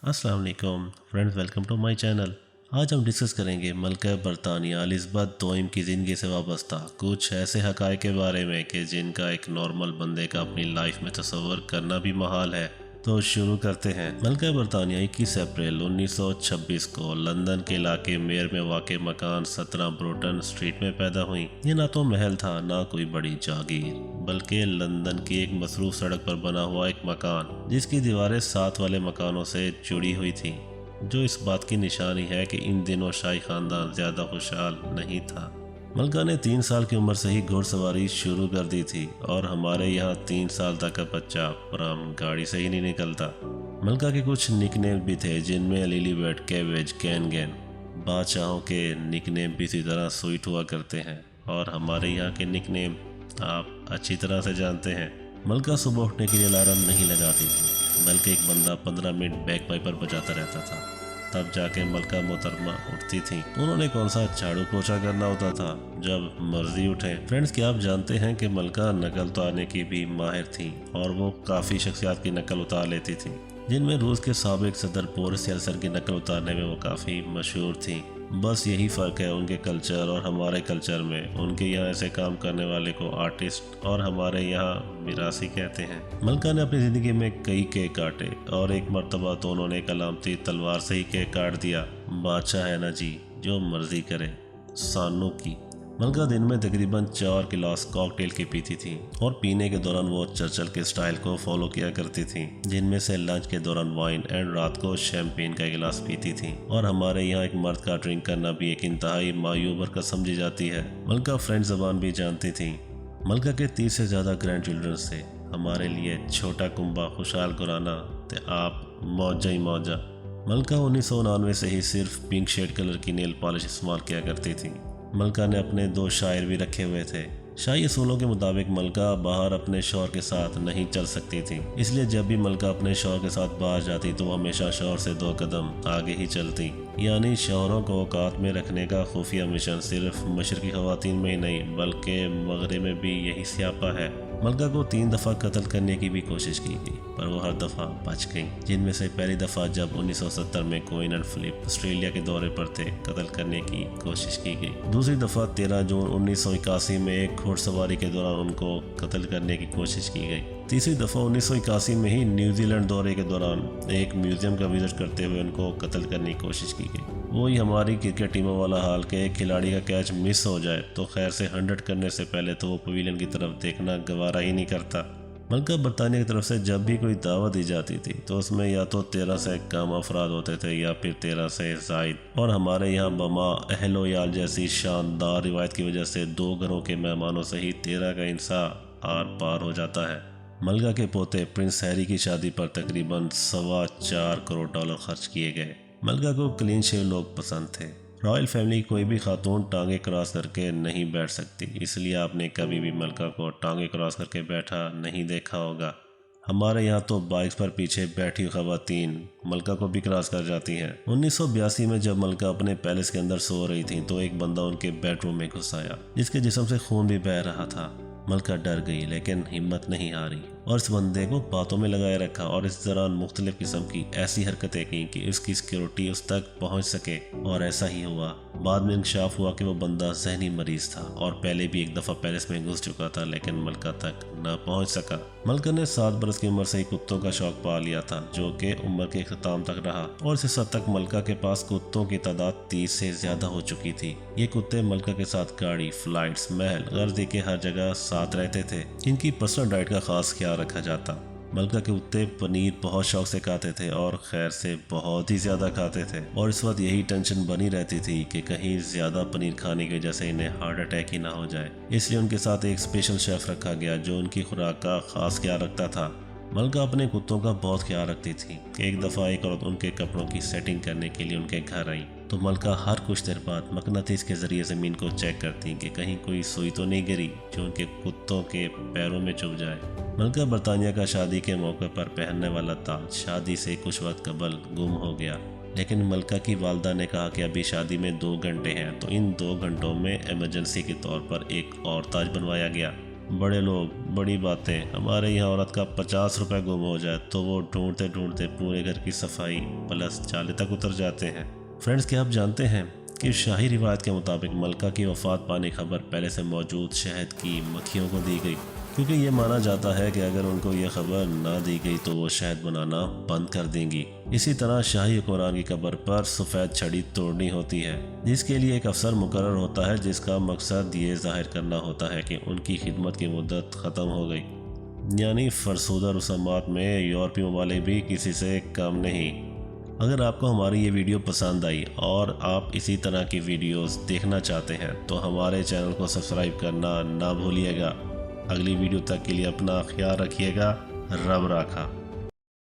अस्सलाम वालेकुम friends, welcome to my channel. आज हम डिस्कस करेंगे मलका बरतानिया एलिज़ाबेथ दोइम की ज़िंदगी से वाबस्ता कुछ ऐसे हक़ाइक़ के बारे में कि जिनका एक नॉर्मल बंदे का अपनी लाइफ में तसव्वुर करना भी मुहाल है। तो शुरू करते हैं। मलका बरतानिया 21 अप्रैल 1926 को लंदन के इलाके मेयर में वाक़ मकान 17 ब्रोटन स्ट्रीट में पैदा हुई। ये ना तो महल था ना कोई बड़ी जागीर, बल्कि लंदन की एक मसरूफ सड़क पर बना हुआ एक मकान जिसकी दीवारें साथ वाले मकानों से जुड़ी हुई थी, जो इस बात की निशानी है कि इन दिनों शाही खानदान ज़्यादा खुशहाल नहीं था। मलका ने 3 साल की उम्र से ही घुड़सवारी शुरू कर दी थी और हमारे यहाँ 3 साल तक का बच्चा प्राम गाड़ी से ही नहीं निकलता। मलका के कुछ निकनेम भी थे, जिनमें लिलीबेट, कैबेज, कैनगैन। बादशाहों के निकनेम भी इसी तरह स्वीट हुआ करते हैं और हमारे यहाँ के निकनेम आप अच्छी तरह से जानते हैं। मलका सुबह उठने के लिए अलार्म नहीं लगाती थी, बल्कि एक बंदा 15 मिनट बैक वाइपर बजाता रहता था, तब जाके मलका मोहतरमा उठती थी। उन्होंने कौन सा झाड़ू पोछा करना होता था, जब मर्जी उठे। फ्रेंड्स, क्या आप जानते हैं कि मलका नकल उतारने की भी माहिर थी और वो काफ़ी शख्सियात की नकल उतार लेती थी, जिनमें रूस के साबिक सदर बोरिस येल्सिन की नकल उतारने में वो काफ़ी मशहूर थी। बस यही फ़र्क है उनके कल्चर और हमारे कल्चर में। उनके यहाँ ऐसे काम करने वाले को आर्टिस्ट और हमारे यहाँ मिरासी कहते हैं। मलका ने अपनी ज़िंदगी में कई केक काटे और एक मर्तबा तो उन्होंने एक अलामती तलवार से ही केक काट दिया। बादशाह है ना जी, जो मर्जी करे। सानू की मलका दिन में तकरीबन 4 गिलास कॉकटेल की पीती थी और पीने के दौरान वो चर्चिल के स्टाइल को फॉलो किया करती थी, जिनमें से लंच के दौरान वाइन एंड रात को शैम्पेन का गिलास पीती थी। और हमारे यहाँ एक मर्द का ड्रिंक करना भी एक इंतहाई मायूब हरकत समझी जाती है। मलका फ्रेंच ज़बान भी जानती थी। मलका के 30 से ज़्यादा ग्रैंड चिल्ड्रंस थे। हमारे लिए छोटा कुंबा खुशहाल कुराना थे, आप मौजा ही मौजा। मलका 1999 से ही सिर्फ पिंक शेड कलर की नेल पॉलिश इस्तेमाल किया करती थी। मलका ने अपने 2 शायर भी रखे हुए थे। शाही असूलों के मुताबिक मलका बाहर अपने शौहर के साथ नहीं चल सकती थी, इसलिए जब भी मलका अपने शौहर के साथ बाहर जाती तो हमेशा शौहर से 2 कदम आगे ही चलती। यानी शौहरों को औकात में रखने का खुफिया मिशन सिर्फ मशरकी खवातीन में ही नहीं बल्कि मगरिब में भी यही स्यापा है। मलका को 3 दफ़ा कत्ल करने की भी कोशिश की गई, पर वो हर दफ़ा बच गई, जिनमें से पहली दफ़ा जब 1970 में क्वीन एंड फिलिप ऑस्ट्रेलिया के दौरे पर थे, कत्ल करने की कोशिश की गई। दूसरी दफ़ा 13 जून 1981 में एक घुड़सवारी के दौरान उनको कत्ल करने की कोशिश की गई। तीसरी दफ़ा 1981 में ही न्यूजीलैंड दौरे के दौरान एक म्यूजियम का विजिट करते हुए उनको कत्ल करने की कोशिश की गई। वही हमारी क्रिकेट टीमों वाला हाल के एक खिलाड़ी का कैच मिस हो जाए तो खैर से 100 करने से पहले तो वो पवेलियन की तरफ देखना गवारा ही नहीं करता। मलका बरतानिया की तरफ से जब भी कोई दावत दी जाती थी तो उसमें या तो 13 से कम अफराद होते थे या फिर 13 से ज़ायद। और हमारे यहाँ बमा अहलो याल जैसी शानदार रिवायत की वजह से 2 घरों के मेहमानों से ही 13 का इंसा आर पार हो जाता है। मलका के पोते प्रिंस हैरी की शादी पर तकरीबन $4.25 करोड़ खर्च किए गए। मलका को क्लीन शेव लोग पसंद थे। रॉयल फैमिली की कोई भी खातून टांगे क्रॉस करके नहीं बैठ सकती, इसलिए आपने कभी भी मलका को टांगे क्रॉस करके बैठा नहीं देखा होगा। हमारे यहाँ तो बाइक्स पर पीछे बैठी खवातीन मलका को भी क्रॉस कर जाती हैं। 1982 में जब मलका अपने पैलेस के अंदर सो रही थी तो एक बंदा उनके बेडरूम में घुस आया, जिसके जिस्म से खून भी बह रहा था। मलका डर गई लेकिन हिम्मत नहीं हारी और इस बंदे को बातों में लगाए रखा और इस दौरान मुख्तलिफ किस्म की ऐसी हरकतें की कि उसकी सिक्योरिटी उस तक पहुंच सके, और ऐसा ही हुआ। बाद में इंकशाफ हुआ कि वो बंदा जहनी मरीज था और पहले भी एक दफ़ा पैलेस में घुस चुका था लेकिन मलका तक न पहुंच सका। मलका ने 7 बरस की उम्र से ही कुत्तों का शौक पा लिया था, जो कि उम्र के अख्ताम तक रहा, और इस हद तक मलका के पास कुत्तों की तादाद 30 से ज़्यादा हो चुकी थी। ये कुत्ते मलका के साथ गाड़ी, फ्लाइट्स, महल, गर्दी के हर जगह साथ रहते थे। इनकी पर्सनल डाइट का खास ख्याल रखा जाता। मलका के कुत्ते पनीर बहुत शौक से खाते थे और खैर से बहुत ही ज़्यादा खाते थे, और इस वक्त यही टेंशन बनी रहती थी कि कहीं ज़्यादा पनीर खाने की वजह से इन्हें हार्ट अटैक ही ना हो जाए। इसलिए उनके साथ एक स्पेशल शेफ रखा गया जो उनकी खुराक का खास ख्याल रखता था। मलका अपने कुत्तों का बहुत ख्याल रखती थी। एक दफ़ा एक औरत उनके कपड़ों की सेटिंग करने के लिए उनके घर आई तो मलका हर कुछ देर बाद मकनातीस के ज़रिए ज़मीन को चेक करती कि कहीं कोई सुई तो नहीं गिरी जो उनके कुत्तों के पैरों में चुभ जाए। मलका बरतानिया का शादी के मौके पर पहनने वाला ताज शादी से कुछ वक्त कबल गुम हो गया, लेकिन मलका की वालदा ने कहा कि अभी शादी में 2 घंटे हैं, तो इन 2 घंटों में इमरजेंसी के तौर पर एक और ताज बनवाया गया। बड़े लोग, बड़ी बातें। हमारे यहाँ औरत का 50 रुपये गुम हो जाए तो वो ढूंढते ढूंढते पूरे घर की सफाई प्लस चाले तक उतर जाते हैं। फ्रेंड्स, क्या आप जानते हैं कि शाही रिवायत के मुताबिक मलका की वफात पाने की खबर पहले से मौजूद शहद की मक्खियों को दी गई, क्योंकि ये माना जाता है कि अगर उनको यह खबर ना दी गई तो वो शहद बनाना बंद कर देंगी। इसी तरह शाही हुक्मरान की कब्र पर सफ़ेद छड़ी तोड़नी होती है, जिसके लिए एक अफसर मुकर्रर होता है, जिसका मकसद ये जाहिर करना होता है कि उनकी खिदमत की मुद्दत ख़त्म हो गई। यानी फरसूदा रस्मात में यूरोपीय ममालिक भी किसी से कम नहीं। अगर आपको हमारी ये वीडियो पसंद आई और आप इसी तरह की वीडियोस देखना चाहते हैं तो हमारे चैनल को सब्सक्राइब करना ना भूलिएगा। अगली वीडियो तक के लिए अपना ख्याल रखिएगा। रब राखा।